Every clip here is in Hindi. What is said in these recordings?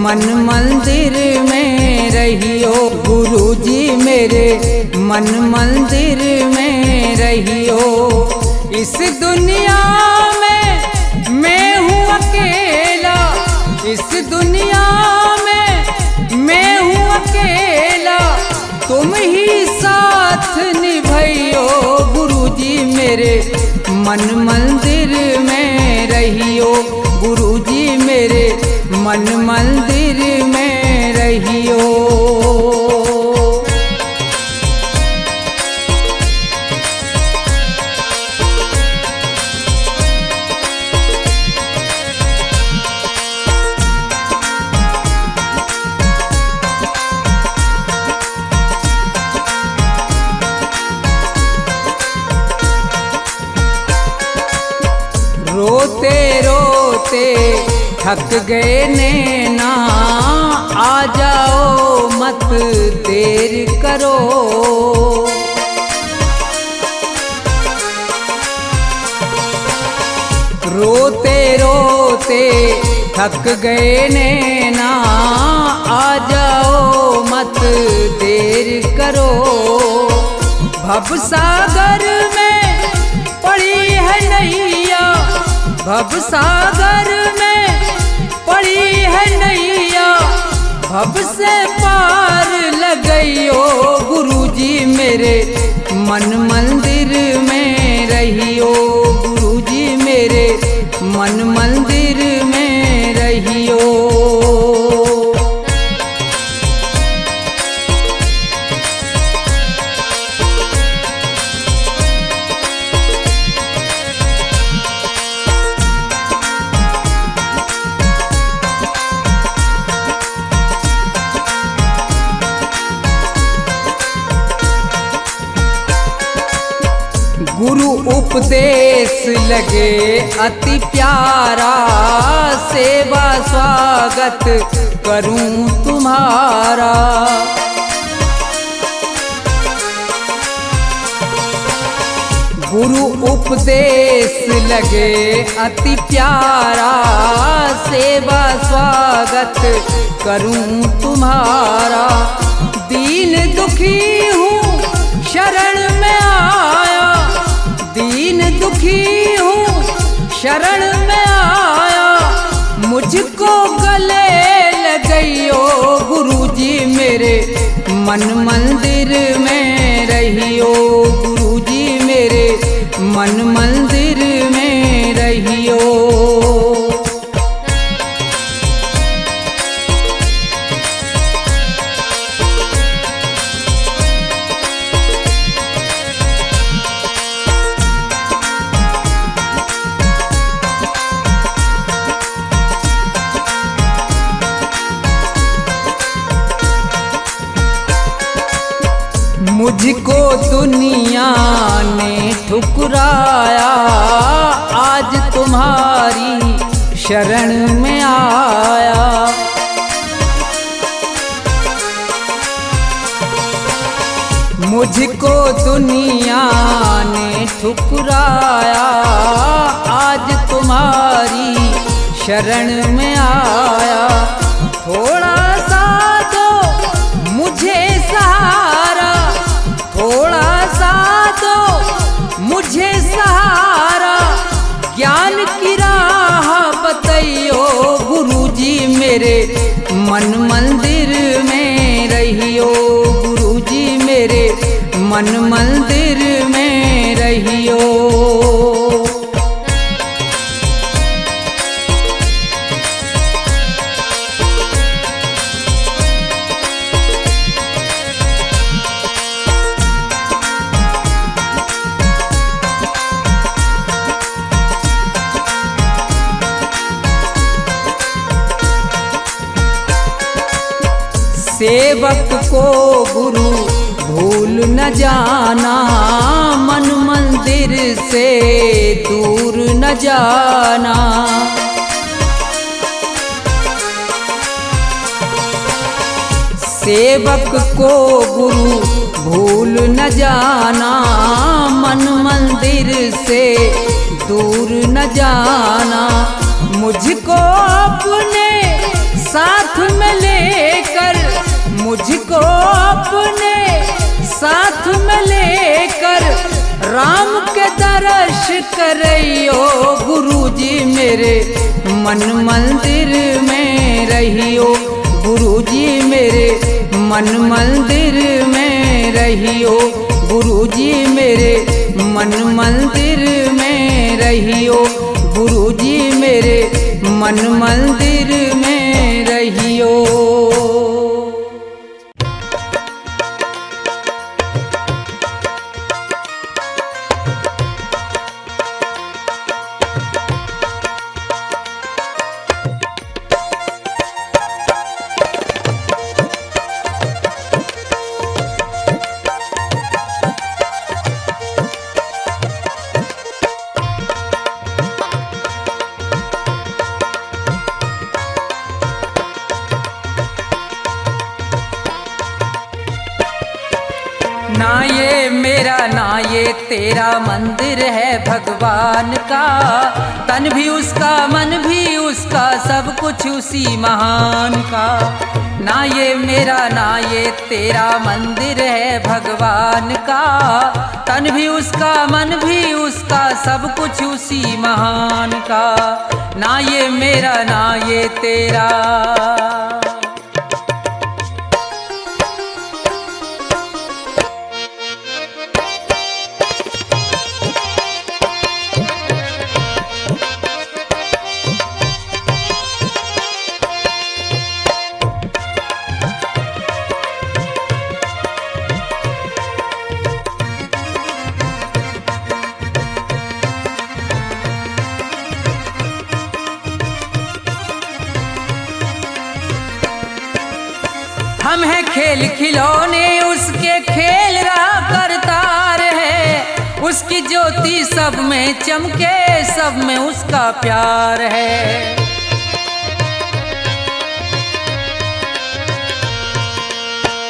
मन मंदिर में रहियो। गुरुजी मेरे मन मंदिर में रहियो। इस दुनिया में मैं हूँ अकेला, इस दुनिया में मैं हूँ अकेला, तुम ही साथ निभाइयो। गुरुजी मेरे मन मंदिर में रहियो। गुरुजी मेरे मन मंदिर में रहियो। रोते रोते थक गए नैना, आ जाओ मत देर करो। रोते रोते थक गए नैना, आ जाओ मत देर करो। भवसागर में पड़ी है नैया, भवसागर में पड़ी है नैया, भव से पार लगइयो। गुरुजी मेरे मन मंदिर में रहियो। गुरुजी मेरे मन मंदिर में रहियो। गुरु उपदेश लगे अति प्यारा, सेवा स्वागत करूं तुम्हारा। गुरु उपदेश लगे अति प्यारा, सेवा स्वागत करूं तुम्हारा। दीन दुखी हूँ शरण में आया, दीन दुखी हूँ शरण में आया, मुझको गले लगइयो। गुरुजी मेरे मन मंदिर में रहियो। गुरुजी मेरे मन मंदिर में रहियो। मुझको दुनिया ने ठुकराया, आज तुम्हारी शरण में आया। मुझको दुनिया ने ठुकराया, आज तुम्हारी शरण में आया। थोड़ा सा दो मुझे सहारा, थोड़ा सा दो मुझे सहारा, ज्ञान की राह बताइयो। गुरुजी मेरे मन मंदिर में रहियो। गुरुजी मेरे मन मंदिर में रहियो। सेवक को गुरु भूल न जाना, मन मंदिर से दूर न जाना। सेवक को गुरु भूल न जाना, मन मंदिर से दूर न जाना। मुझको अपने साथ में लेकर मुझको अपने साथ में लेकर राम के दर्श करियो गुरुजी मेरे मन मंदिर में रहियो गुरुजी मेरे मन मंदिर में रहियो गुरुजी मेरे मन मंदिर में रहियो गुरुजी मेरे मन मंदिर में रहियो। ना ये मेरा ना ये तेरा मंदिर है भगवान का, तन भी उसका मन भी उसका सब कुछ उसी महान का। ना ये मेरा ना ये तेरा मंदिर है भगवान का, तन भी उसका मन भी उसका सब कुछ उसी महान का। ना ये मेरा ना ये तेरा। हम हैं खेल खिलौने उसके खेल रहा करतार है, उसकी ज्योति सब में चमके सब में उसका प्यार है।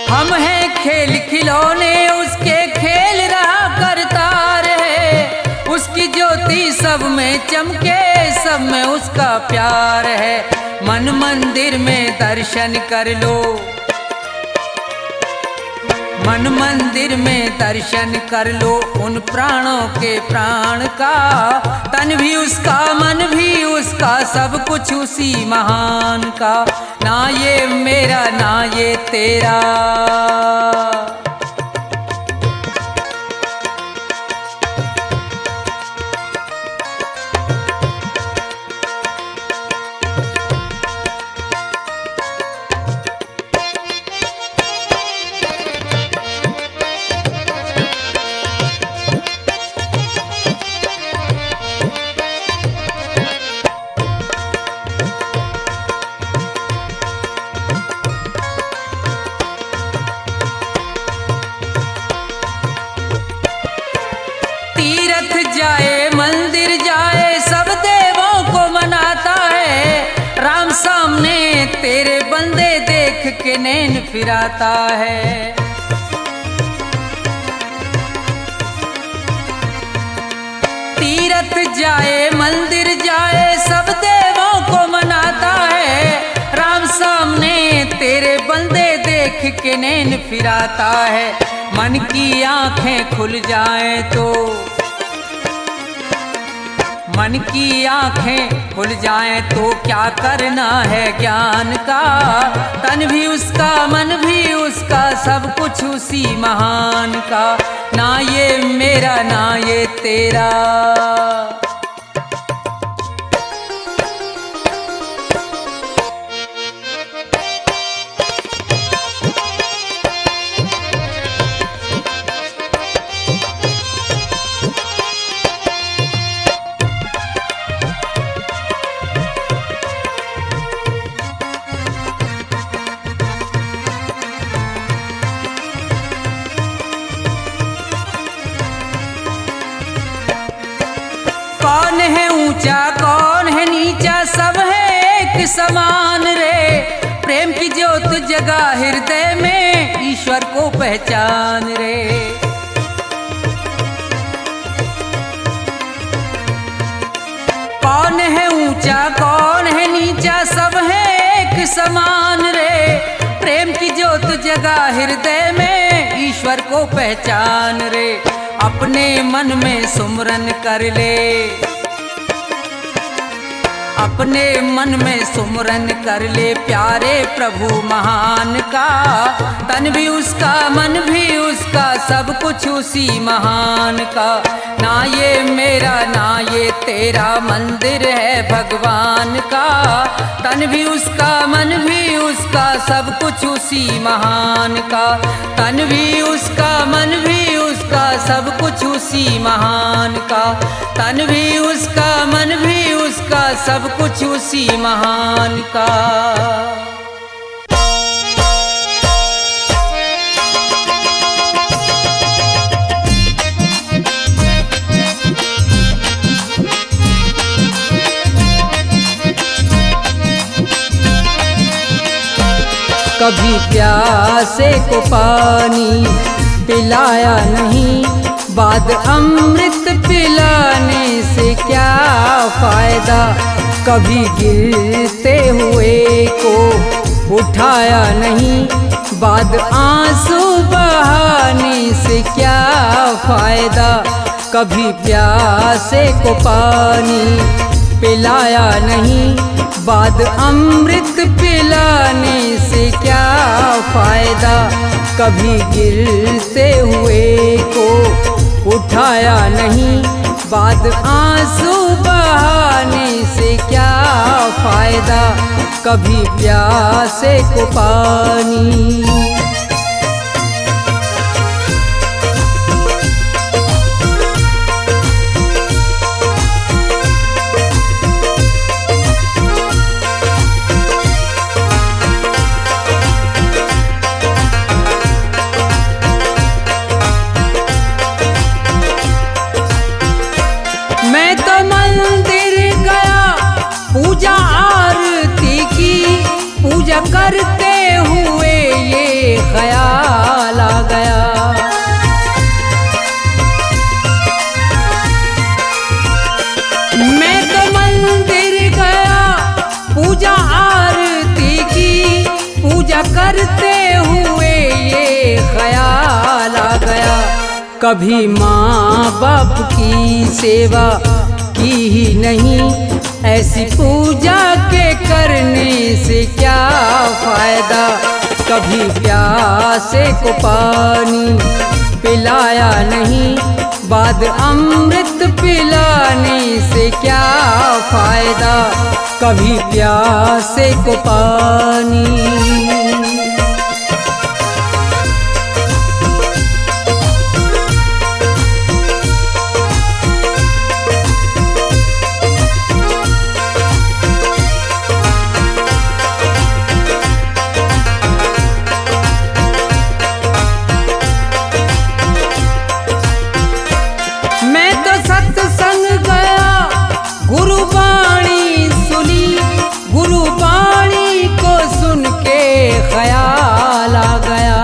हम हैं खेल खिलौने उसके खेल रहा करतार है, उसकी ज्योति सब में चमके सब में उसका प्यार है। मन मंदिर में दर्शन कर लो, मन मंदिर में दर्शन कर लो उन प्राणों के प्राण का। तन भी उसका मन भी उसका सब कुछ उसी महान का। ना ये मेरा ना ये तेरा। जाए मंदिर जाए सब देवों को मनाता है, राम सामने तेरे बंदे देख के नैन फिराता है। तीरथ जाए मंदिर जाए सब देवों को मनाता है, राम सामने तेरे बंदे देख के नैन फिराता है। मन की आंखें खुल जाएं तो, मन की आंखें खुल जाएं तो क्या करना है ज्ञान का। तन भी उसका मन भी उसका सब कुछ उसी महान का। ना ये मेरा ना ये तेरा। कौन है ऊंचा कौन है नीचा सब है एक समान रे। प्रेम की ज्योत जगा हृदय में ईश्वर को पहचान रे। कौन है ऊंचा कौन है नीचा सब है एक समान रे। प्रेम की ज्योत जगा हृदय में, ईश्वर को पहचान रे। अपने मन में सुमरन कर ले, अपने मन में सुमरन कर ले प्यारे प्रभु महान का। तन भी उसका, मन भी उसका, सब कुछ उसी महान का। ना ये मेरा ना ये तेरा मंदिर है भगवान का। तन भी उसका, मन भी उसका, सब कुछ उसी महान का। तन भी उसका, मन भी उसका, सब कुछ उसी महान का। तन भी उसका, मन भी उसका, सब कुछ उसी महान का। कभी प्यासे को पानी पिलाया नहीं, बाद अमृत पिलाने से क्या फायदा। कभी गिरते हुए को उठाया नहीं, बाद आंसू बहाने से क्या फायदा। कभी प्यासे को पानी पिलाया नहीं, बाद अमृत पिलाने से क्या फायदा। कभी गिरते हुए को उठाया नहीं, बाद आंसू बहाने से क्या फायदा। कभी प्यासे को पानी। मैं तो मंदिर गया, पूजा आरती की, पूजा करते हुए ये ख्याल आ गया। मैं तो मंदिर गया, पूजा आरती की, पूजा करते हुए ये ख्याल आ गया। कभी माँ बाप की सेवा की ही नहीं, ऐसी पूजा के करने से क्या फायदा। कभी प्यासे को पानी पिलाया नहीं, बाद अमृत पिलाने से क्या फायदा। कभी प्यासे को पानी। मैं तो सत्संग गया, गुरुवाणी सुनी, गुरुवाणी को सुन के ख्याल आ गया।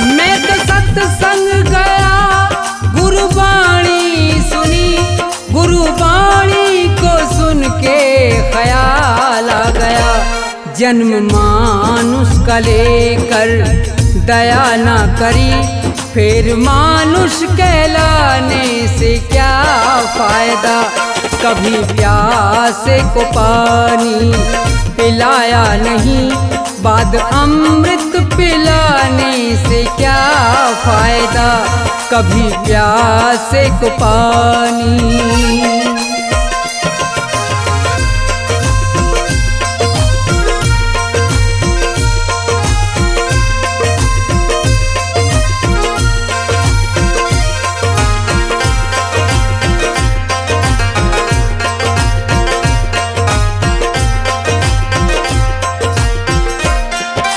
मैं तो सत्संग गया, गुरुवाणी सुनी, गुरुवाणी को सुन के ख्याल आ गया। जन्म मानुष का लेकर दया ना करी, फिर मानुष कहलाने से क्या फायदा। कभी प्यासे को पानी पिलाया नहीं, बाद अमृत पिलाने से क्या फायदा। कभी प्यासे को पानी।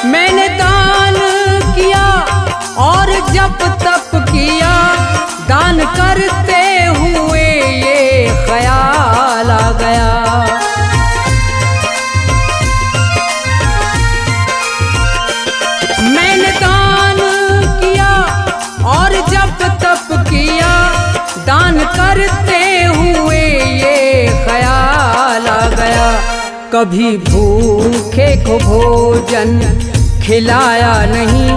मैंने दान किया और जप तप किया, दान करते हुए ये ख्याल कभी भूखे को भोजन खिलाया नहीं,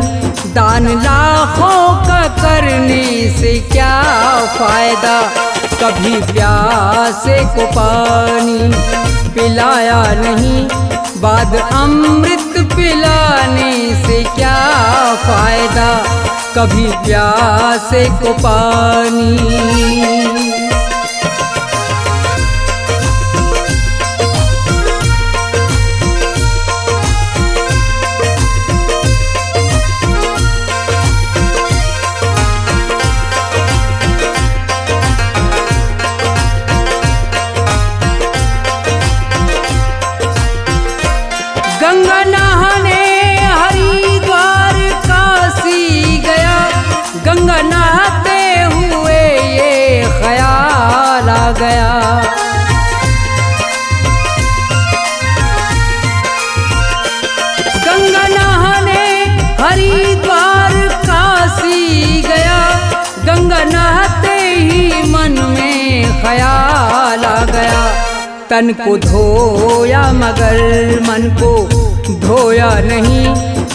दान लाखों का करने से क्या फायदा। कभी प्यासे को पानी पिलाया नहीं, बाद अमृत पिलाने से क्या फायदा। कभी प्यासे को पानी। गंगा नहाने हरिद्वार काशी गया, गंगा नहाते हुए ये ख्याल आ गया। गंगा नहाने हरिद्वार काशी गया, गंगा नहाते ही मन में ख्याल आ गया। तन को धोया मगर मन को धोया नहीं,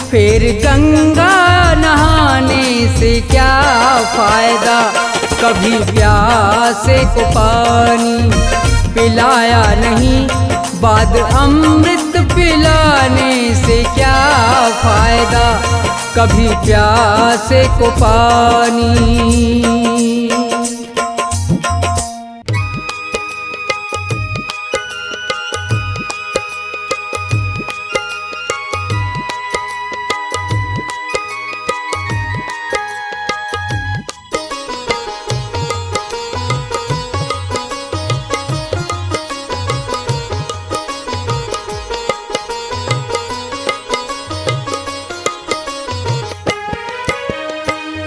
फिर गंगा नहाने से क्या फायदा। कभी प्यासे को पानी पिलाया नहीं, बाद अमृत पिलाने से क्या फायदा। कभी प्यासे को पानी।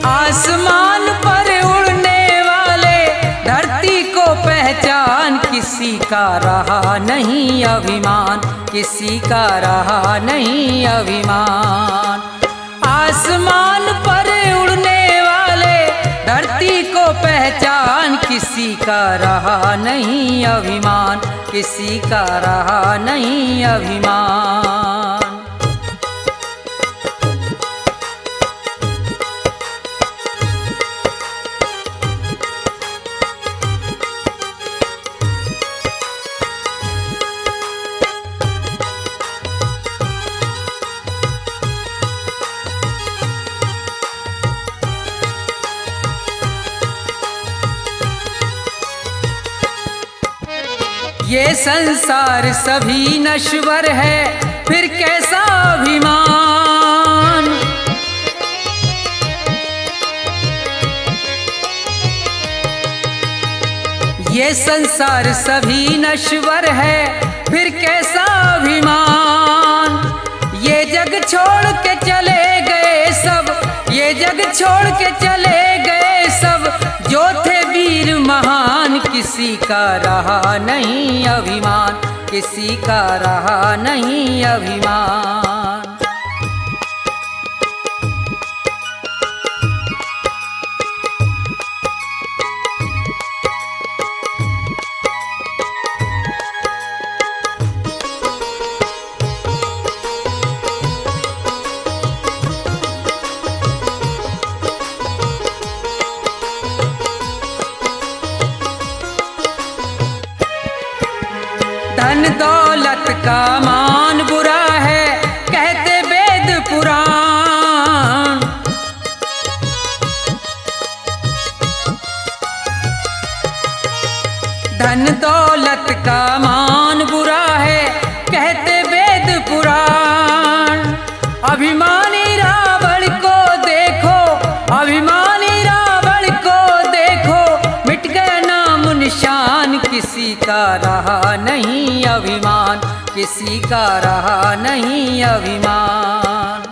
आसमान पर उड़ने वाले धरती को पहचान, किसी का रहा नहीं अभिमान, किसी का रहा नहीं अभिमान। आसमान पर उड़ने वाले धरती को पहचान, किसी का रहा नहीं अभिमान, किसी का रहा नहीं अभिमान। ये संसार सभी नश्वर है, फिर कैसा अभिमान। ये संसार सभी नश्वर है, फिर कैसा अभिमान। ये जग छोड़ के चले गए सब, ये जग छोड़ के चले गए सब, जो थे वीर महान, किसी का रहा नहीं अभिमान, किसी का रहा नहीं अभिमान। धन दौलत का मान बुरा है, कहते वेद पुराण। धन दौलत का मान बुरा है, कहते वेद पुराण। अभिमानी रावण को देखो, अभिमानी रावण को देखो, मिट गया नाम निशान, किसी का रहा नहीं अभिमान, किसी का रहा नहीं अभिमान।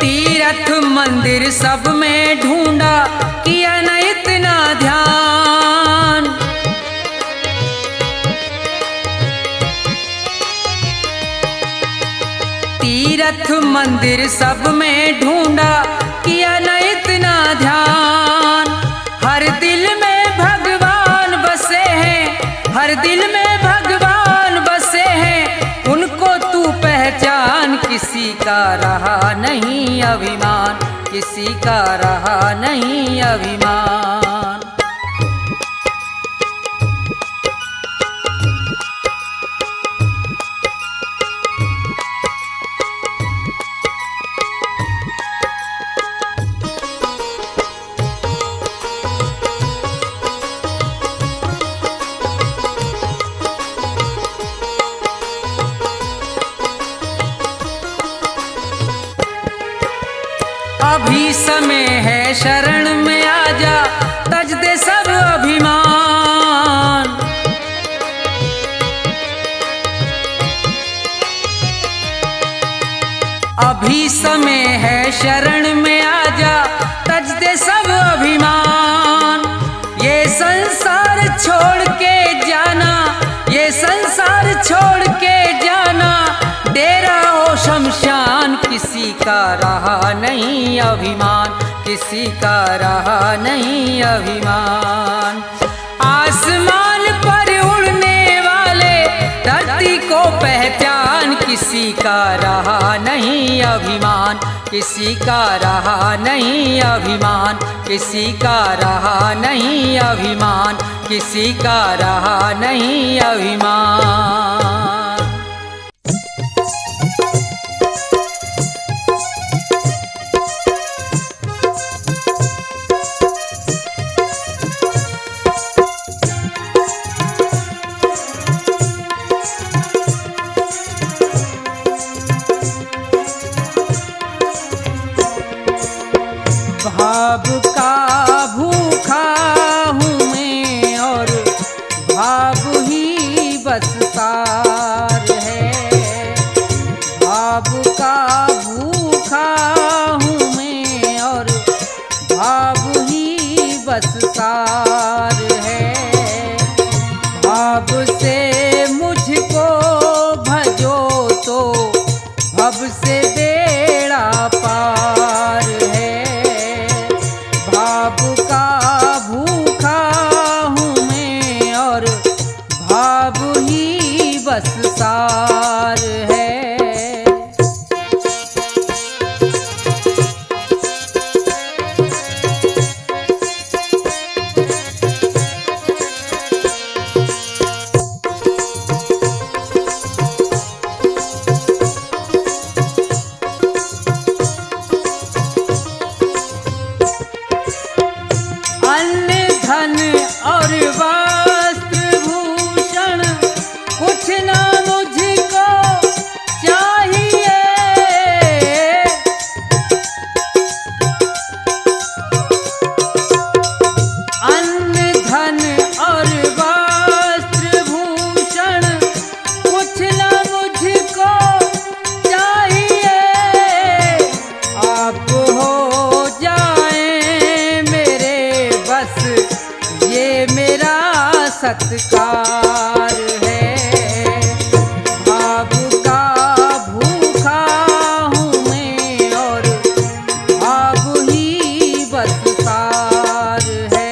तीर्थ मंदिर सब में ढूंढा, किया न इतना ध्यान। तीर्थ मंदिर सब में ढूंढा, किया न इतना ध्यान। हर दिल में भगवान बसे हैं, हर दिल में भगवान बसे हैं, उनको तू पहचान। किसी का रहा नहीं अभिमान, किसी का रहा नहीं अभिमान। अभी समय है शरण में आजा, तज दे सब अभिमान। अभी समय है शरण में आजा, तज दे सब अभिमान। ये संसार छोड़ के जाना, ये संसार छोड़ के जाना, डेरा हो शमशान। किसी का रहा नहीं अभिमान, किसी का रहा नहीं अभिमान। आसमान पर उड़ने वाले धरती को पहचान। किसी का रहा नहीं अभिमान, किसी का रहा नहीं अभिमान, किसी का रहा नहीं अभिमान, किसी का रहा नहीं अभिमान। भाव का भूखा हूँ मैं और भाव ही बस सार है। भाव का भूखा हूँ मैं और भाव ही बस सार है। भाव से मुझको भजो तो भव से बेड़ा पार है। भाव का भूखा हूँ मैं और भाव ही बस सार है। अन्न धन और वस्त्र भूषण कुछ ना मुझको चाहिए। अन्न धन और वस्त्र भूषण कुछ ना मुझको चाहिए। आप हो जाए मेरे बस, ये मेरा सत्कार है। भाव का भूखा हूँ मैं और भाव ही बस सार है।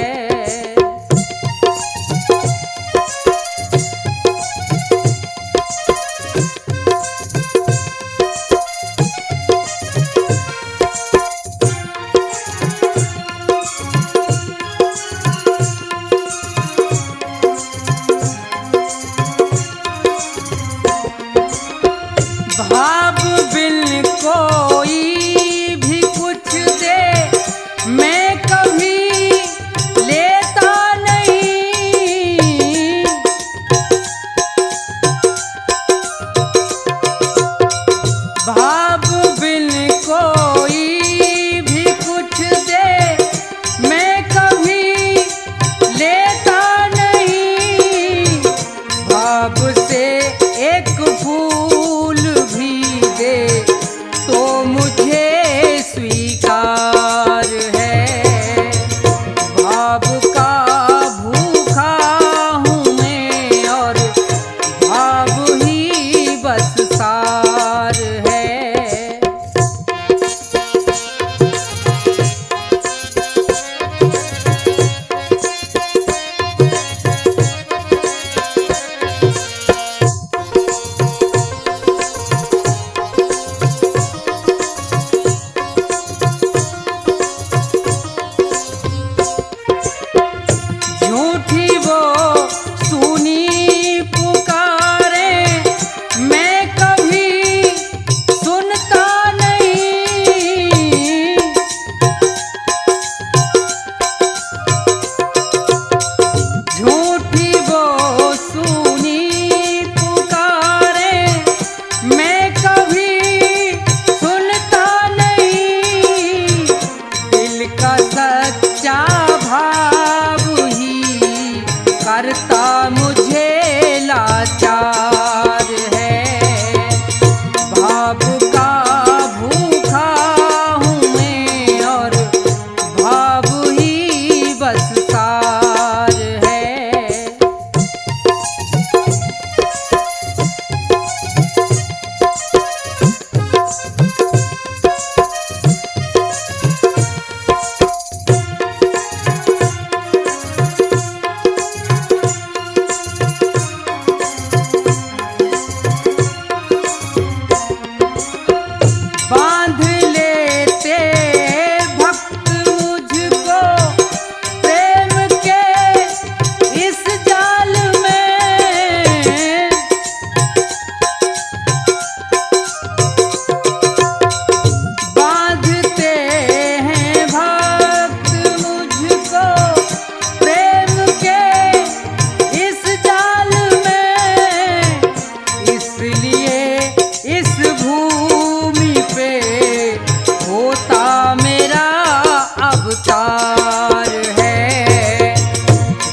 अवतार है।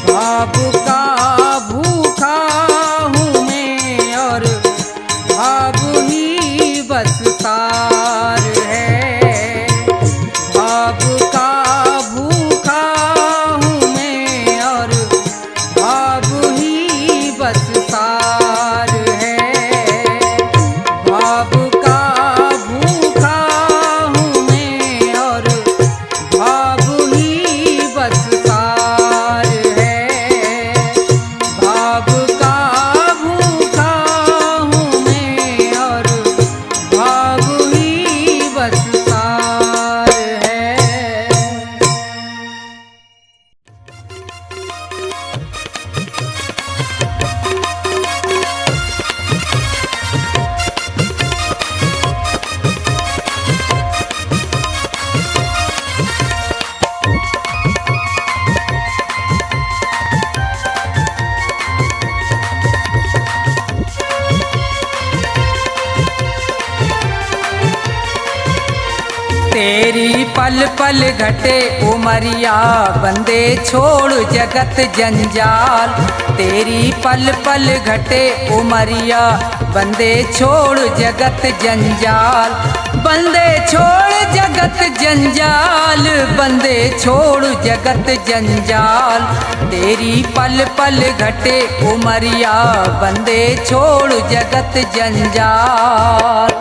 भाव का भूखा हूँ मैं और भाव ही बस तार है। भाव का भूखा हूँ मैं और भाव ही बस तार है। भाव का भूखा हूँ मैं और भाव ही बस तार है। भाव का भूखा हूँ मैं और भाव ही बस तार है। तेरी पल पल घटे उमरिया बंदे छोड़ जगत जंजाल। तेरी पल पल घटे उमरिया बंदे छोड़ जगत जंजाल। बंदे छोड़ जगत जंजाल, बंदे छोड़ जगत जंजाल। तेरी पल पल घटे उमरिया बंदे छोड़ जगत जंजाल।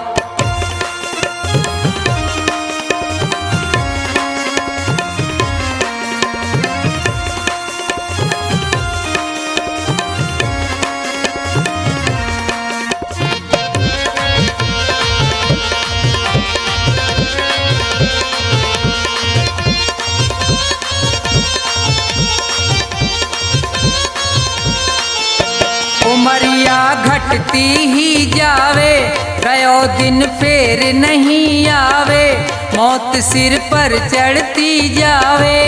उमरिया घटती ही जावे, गयो दिन फेर नहीं आवे। मौत सिर पर चढ़ती जावे।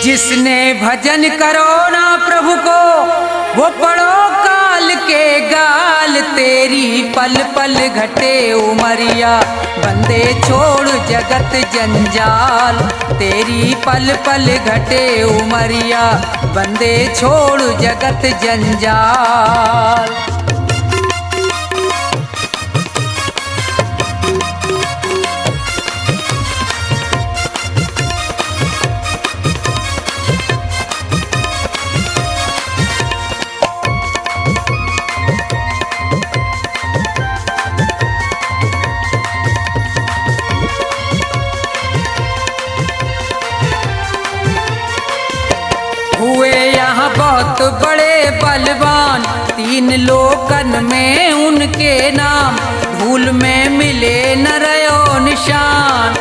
जिसने भजन करो ना प्रभु को, वो पढ़ो काल के गाल। तेरी पल पल घटे उमरिया बंदे छोड़ जगत जंजाल। तेरी पल पल घटे उमरिया बंदे छोड़ जगत जंजाल। हुए यहाँ बहुत बड़े बलवान, तीन लोकन में उनके नाम। धूल में मिले न रयो निशान।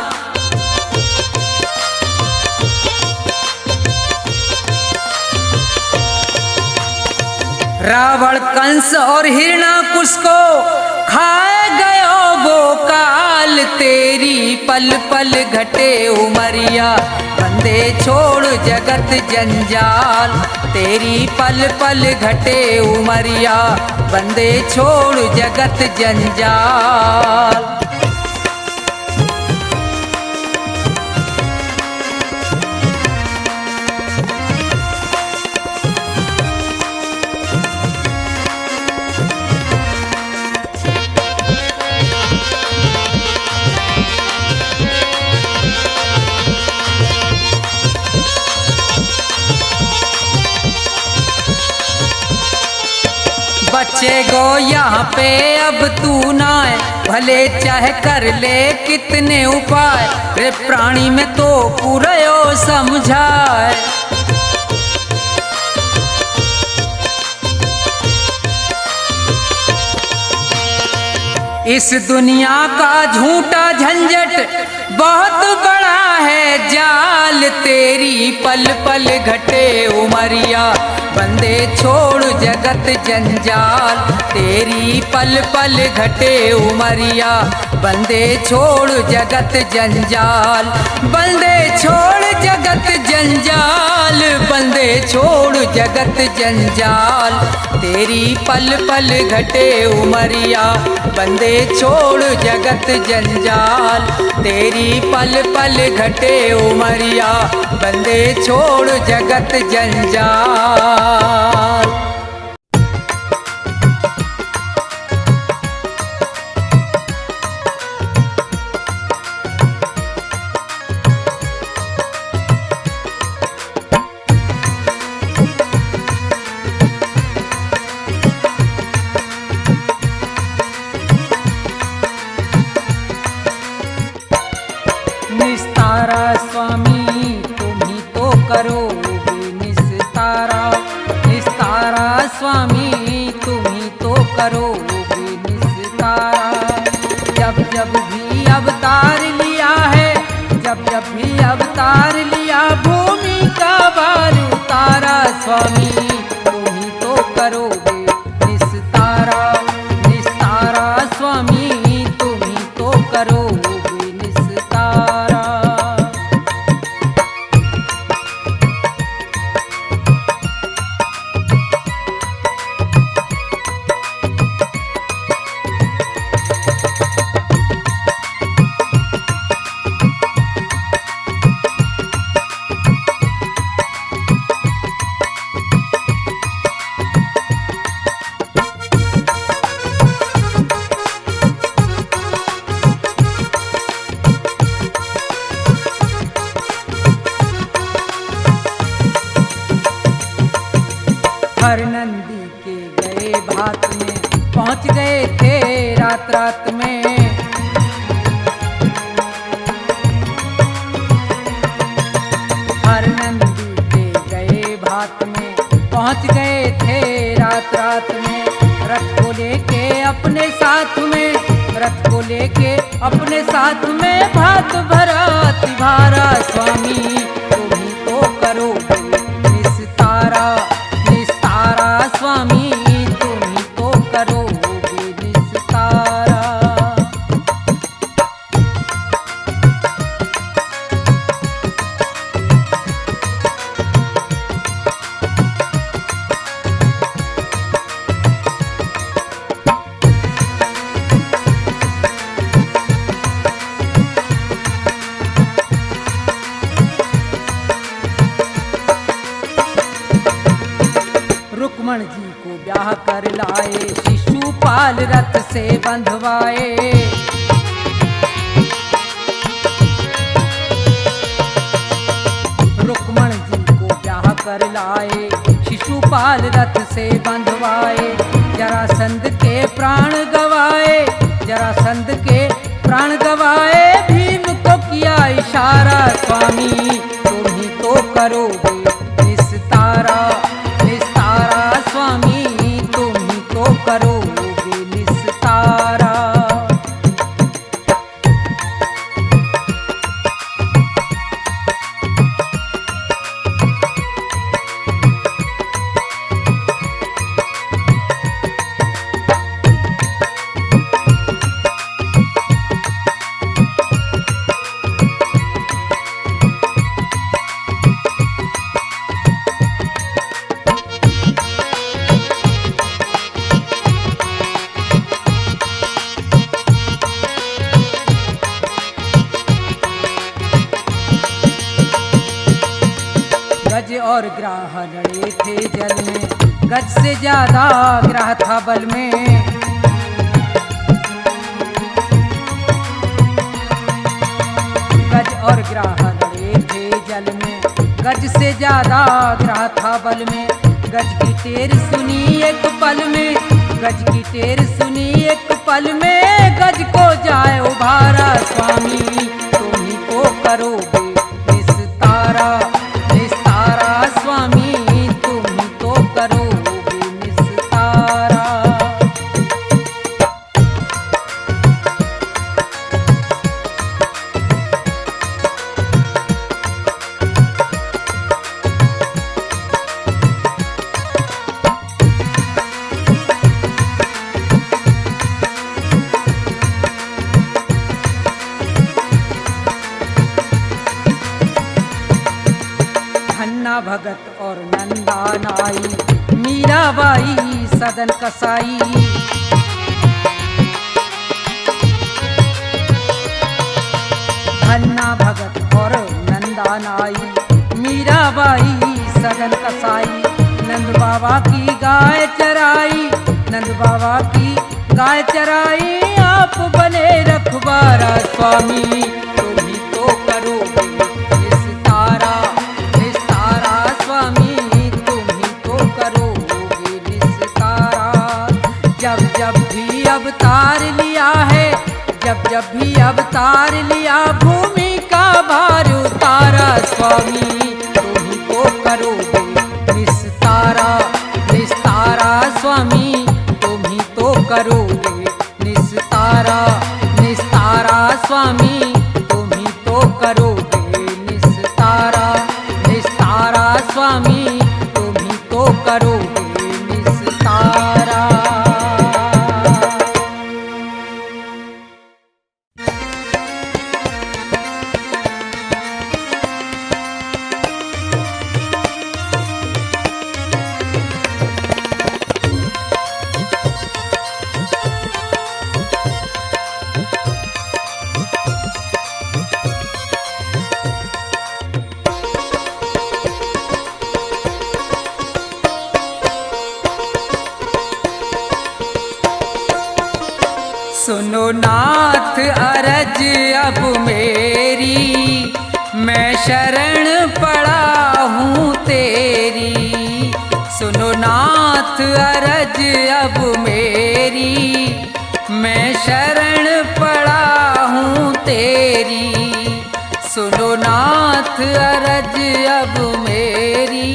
रावण कंस और हिरणाकुश को खाए गयो वो काल। तेरी पल पल घटे उमरिया बंदे छोड़ जगत जंजाल। तेरी पल पल घटे उमरिया बंदे छोड़ जगत जंजाल। बचेगो यहाँ पे अब तू ना है, भले चाहे कर ले कितने उपाय। रे प्राणी में तो पूरयो समझाए। इस दुनिया का झूठा झंझट बहुत बड़ा है जाल। तेरी पल पल घटे उमरिया बंदे छोड़ जगत जंजाल। तेरी पल पल घटे उमरिया बंदे छोड़ जगत जंजाल, बंदे छोड़ जगत जंजाल, बंदे छोड़ जगत जंजाल। तेरी पल पल घटे उमरिया, बंदे छोड़ जगत जंजाल। तेरी पल पल घटे उमरिया, बंदे छोड़ जगत जंजाल। निस्तारा स्वामी तुम ही तो करोगे निस्तारा, निस्तारा स्वामी तुम ही तो करोगे निस्तारा। जब जब भी अवतार लिया है, जब जब भी अवतार लिया, भूमि का भार उतारा स्वामी तुम ही तो करोगे निस्तारा, निस्तारा स्वामी तुम ही तो करोगे निस्तारा। हर नंदी के गए भात में, पहुंच गए थे रात रात में। हर नंदी के गए भात में, पहुंच गए थे रात रात में। रथ को लेके अपने साथ में, रथ को लेके अपने साथ में, भात भरा तिभारा स्वामी तुम ही तो करोगे निस्तारा, निस्तारा स्वामी तुम ही तो करोगे निस्तारा। रुक्मण जी को ब्याह कर लाए, शिशुपाल रथ से बंधवाए। रुक्मण जी को ब्याह कर लाए, शिशुपाल रथ से बंधवाए। जरासंध के प्राण गवाए, जरासंध के प्राण गवाए। भीम को किया इशारा स्वामी तुम ही तो करोगे निस्तारा, निस्तारा स्वामी तुम ही तो करोगे निस्तारा। गज और ग्राह लड़े थे जल में, गज से ज्यादा ग्राह था बल में। गज और ग्राह लड़े थे जल में, गज से ज्यादा ग्राह था बल में। गज की टेर सुनी एक पल में, गज की टेर सुनी एक पल में। गज को जाए उभारा स्वामी तुम ही तो करोगे निस्तारा, निस्तारा स्वामी तुम ही तो करोगे निस्तारा। भगत और नंदा नाई, मीराबाई सदन कसाई। धन्ना भगत और नंदा नाई, मीराबाई सदन कसाई। नंद बाबा की गाय चराई, नंद बाबा की गाय चराई। आप बने रखवारा स्वामी, तुम ही तो करोगे निस्तारा, निस्तारा स्वामी, तुम ही तो करोगे निस्तारा। जब जब भी अवतार लिया है, जब जब भी अवतार लिया, भूमि का भार उतारा स्वामी, तुम ही तो करोगे निस्तारा, निस्तारा स्वामी, तुम ही तो करोगे निस्तारा, निस्तारा स्वामी, तुम ही तो करोगे निस्तारा, निस्तारा स्वामी, तुम ही तो करोगे निस्तारा। सुनो नाथ अरज अब मेरी, मैं शरण पड़ा हूँ तेरी। सुनो नाथ अरज अब मेरी, मैं शरण पड़ा हूँ तेरी। सुनो नाथ अरज अब मेरी,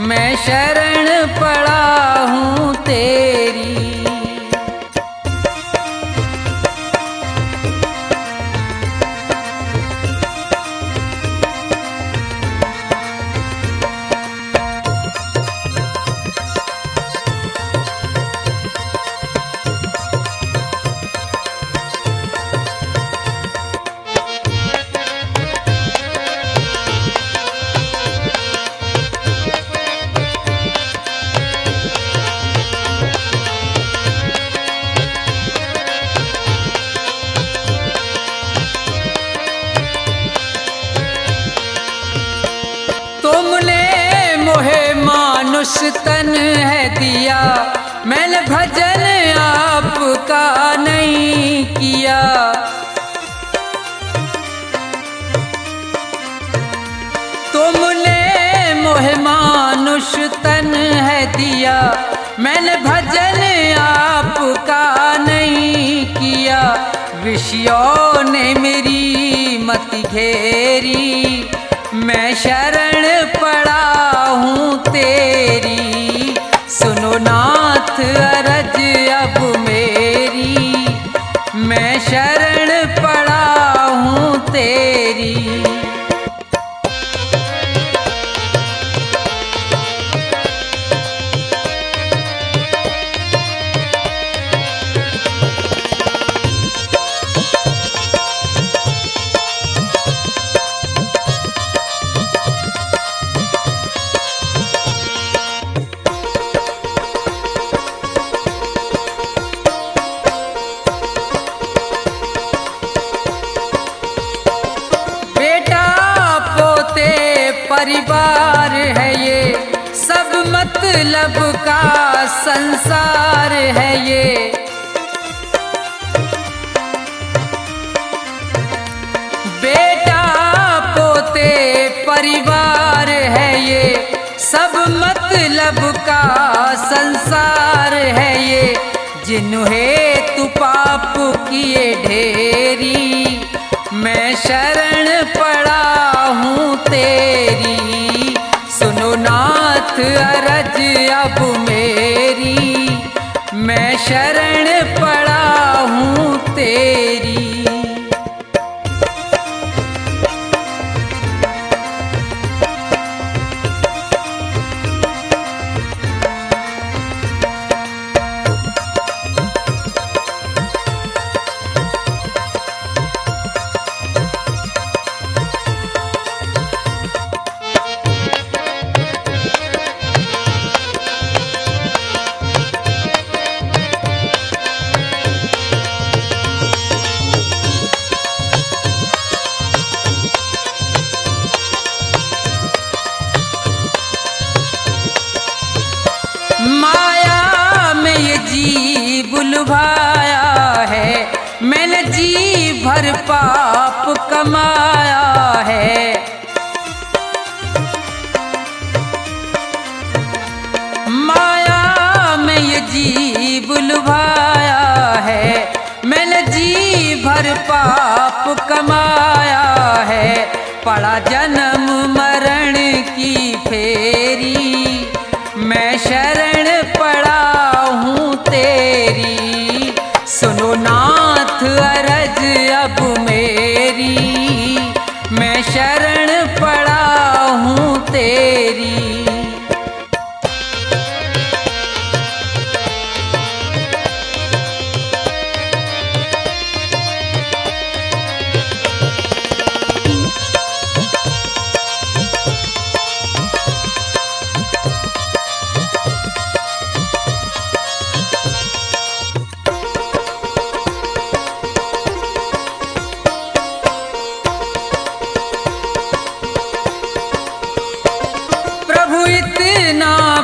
मैं शरण पड़ा हूँ तेरी। मानुष तन है दिया, मैंने भजन आपका नहीं किया। तुमने मोहे मानुष तन है दिया, मैंने भजन आपका नहीं किया। विषयों ने मेरी मति घेरी, मैं शरण पड़ा हूँ तेरी। सुनो नाथ अरज अब मेरी, मैं शरण पड़ा हूँ तेरी। परिवार है ये, सब मतलब का संसार है ये। बेटा पोते परिवार है ये, सब मतलब का संसार है ये। जिन्हें तू पाप किए ढेरी, मैं शरण पड़ा हूँ तेरी। सुनो नाथ अरज अब मेरी, मैं शरण पड़ा हूँ तेरी। लुभाया है, मैंने जी भर पाप कमाया है। माया में ये जीव लुभाया है, मैंने जी भर पाप कमाया है। पड़ा जन्म मरण की फेरी, मैं शरण पड़ा हूँ तेरी। सुनो नाथ अरज अब मेरी, मैं शरण पड़ा हूँ तेरी।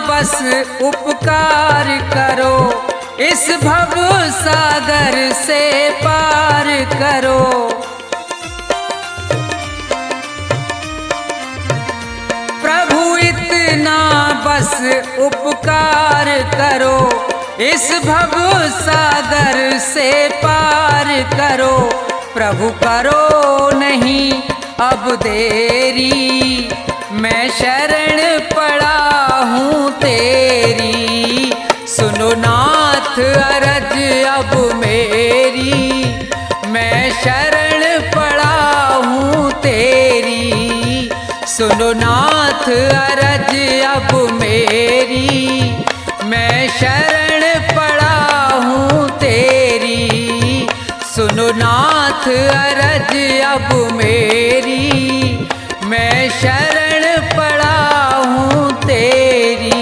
बस उपकार करो, इस भव सागर से पार करो। प्रभु इतना बस उपकार करो, इस भव सागर से पार करो। प्रभु करो नहीं अब देरी, मैं शरण पड़ा हूँ तेरी। सुनो नाथ अरज अब मेरी, मैं शरण पड़ा हूँ तेरी। सुनो नाथ अरज अब मेरी, मैं शरण पड़ा हूँ तेरी। सुनो नाथ अरज अब मेरी, मैं शरण पड़ा हूँ तेरी।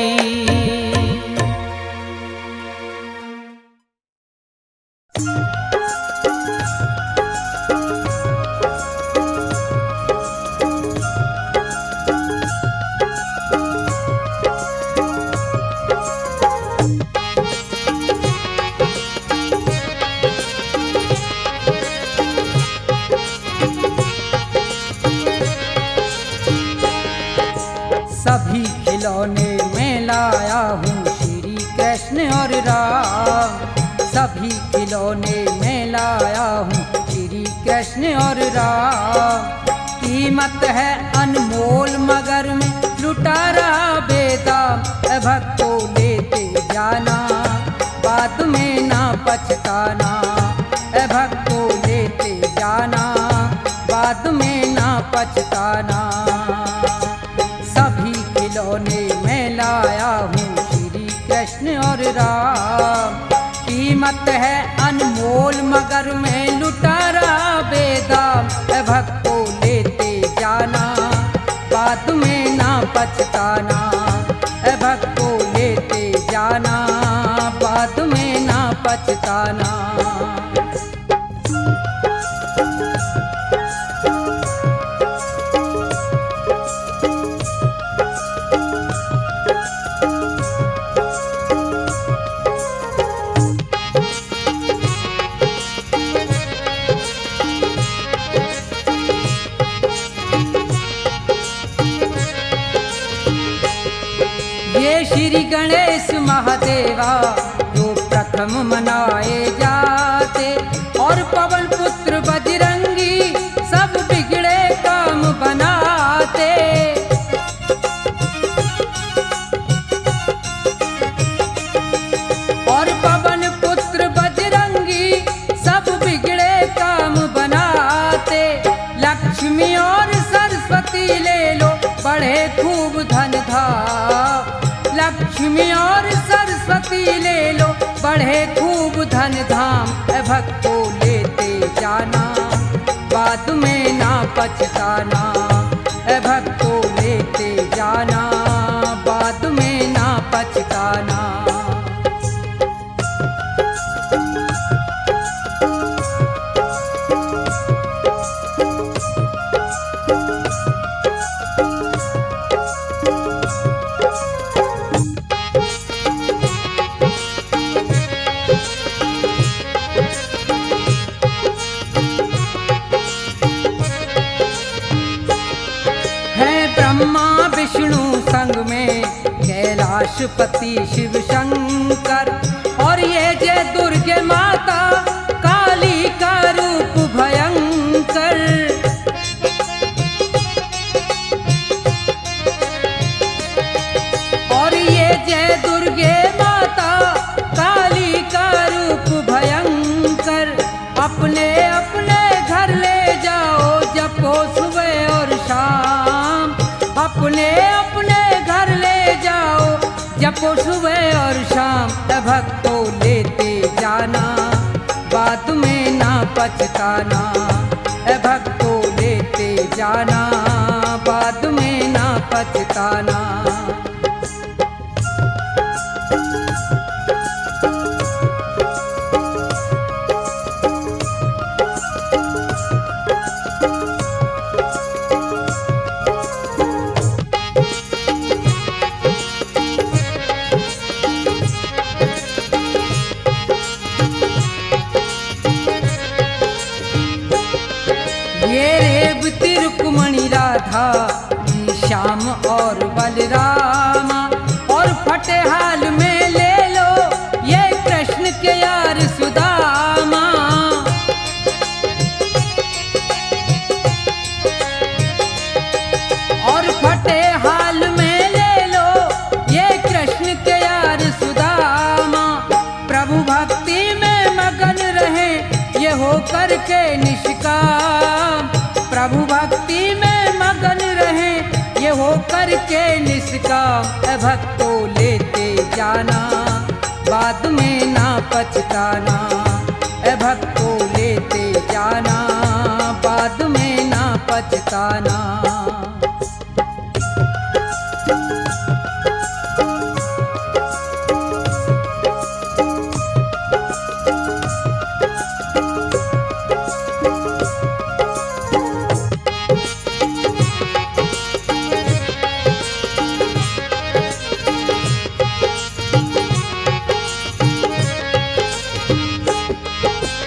सभी खिलौने में लाया हूँ श्री कृष्ण और राम। सभी खिलौने में लाया हूँ श्री कृष्ण और राम। कीमत है अनमोल मगर में लुटा रहा बेदाम। भक्तों लेते जाना बाद में ना पछताना। भक्तों लेते जाना बाद में ना पछताना। सभी खिलौने में लाया हूँ श्री कृष्ण और राम। कीमत है अनमोल मगर में लुटा रहा बेदाम। भक्तों लेते जाना बाद में ना पछताना। भक्तों लेते जाना बाद में ना पछताना। ये श्री गणेश महादेवा जो प्रथम मनाए जाते, और पवन पुत्र बजरंगी सब बिगड़े काम बनाते। और पवन पुत्र बजरंगी सब बिगड़े काम बनाते। लक्ष्मी और सरस्वती ले लो बढ़े खूब धन धाम। लक्ष्मी और सरस्वती ले लो बढ़े खूब धन धाम। भक्तों लेते जाना बाद में ना पछताना। भक्तों लेते जाना बाद में ना पछताना। पशुपति शिव शंकर, और ये जय दुर्गे माता काली का रूप भयंकर। और ये जय दुर्गे माता काली का रूप भयंकर, अपने अपने घर ले जाओ जपो सुबह और शाम। अपने अपने घर ले जाओ जपो सुबह और शाम। भक्तों लेते जाना बाद में ना पछताना। भक्तों लेते जाना बाद में ना पछताना। ये रेवती रुक्मणी राधा, श्याम और बलरामा, और फटेहाल में ले लो ये कृष्ण के यार सुदामा। और फटेहाल में ले लो ये कृष्ण के यार सुदामा। प्रभु भक्ति में मगन रहे ये हो करके निष्काम। प्रभु भक्ति में मगन रहे ये हो करके निष्काम। भक्तों लेते जाना बाद में ना पछताना। भक्तों लेते जाना बाद में ना पछताना।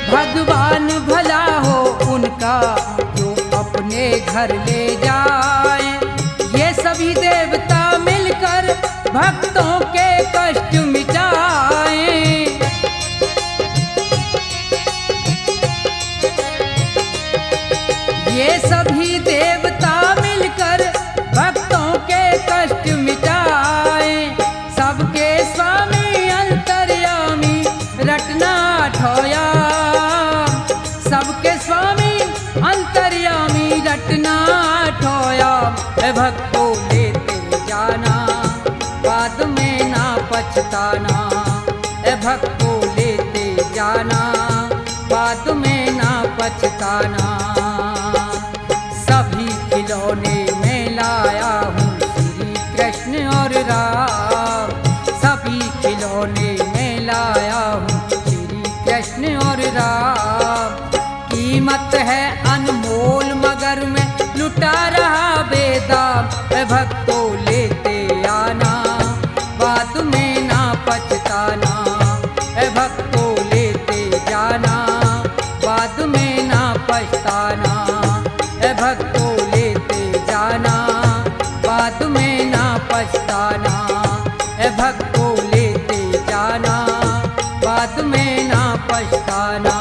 भगवान भला हो उनका जो अपने घर ले जाए। ये सभी देवता मिलकर भक्तों के कष्ट मिटाए। ये सभी देवता मिलकर भक्तों के कष्ट मिटाए। सबके स्वामी अंतर्यामी रटना ठोया। सबके स्वामी अंतर्यामी रटना ठोया। भक्तों लेते जाना बाद में ना पछताना। भक्तों लेते जाना बाद में ना पछताना। सभी खिलौने में लाया हूँ श्री कृष्ण और राम। सभी खिलौने में लाया हूँ श्री कृष्ण और राम। कीमत है अनमोल मगर मैं लुटा रहा बेदाम। भक्तों लेते आना बाद में ना पछताना। भक्तों लेते जाना बाद में ना पछताना। भक्तों लेते जाना बाद में ना पछताना। भक्तों लेते जाना बाद में ना पछताना।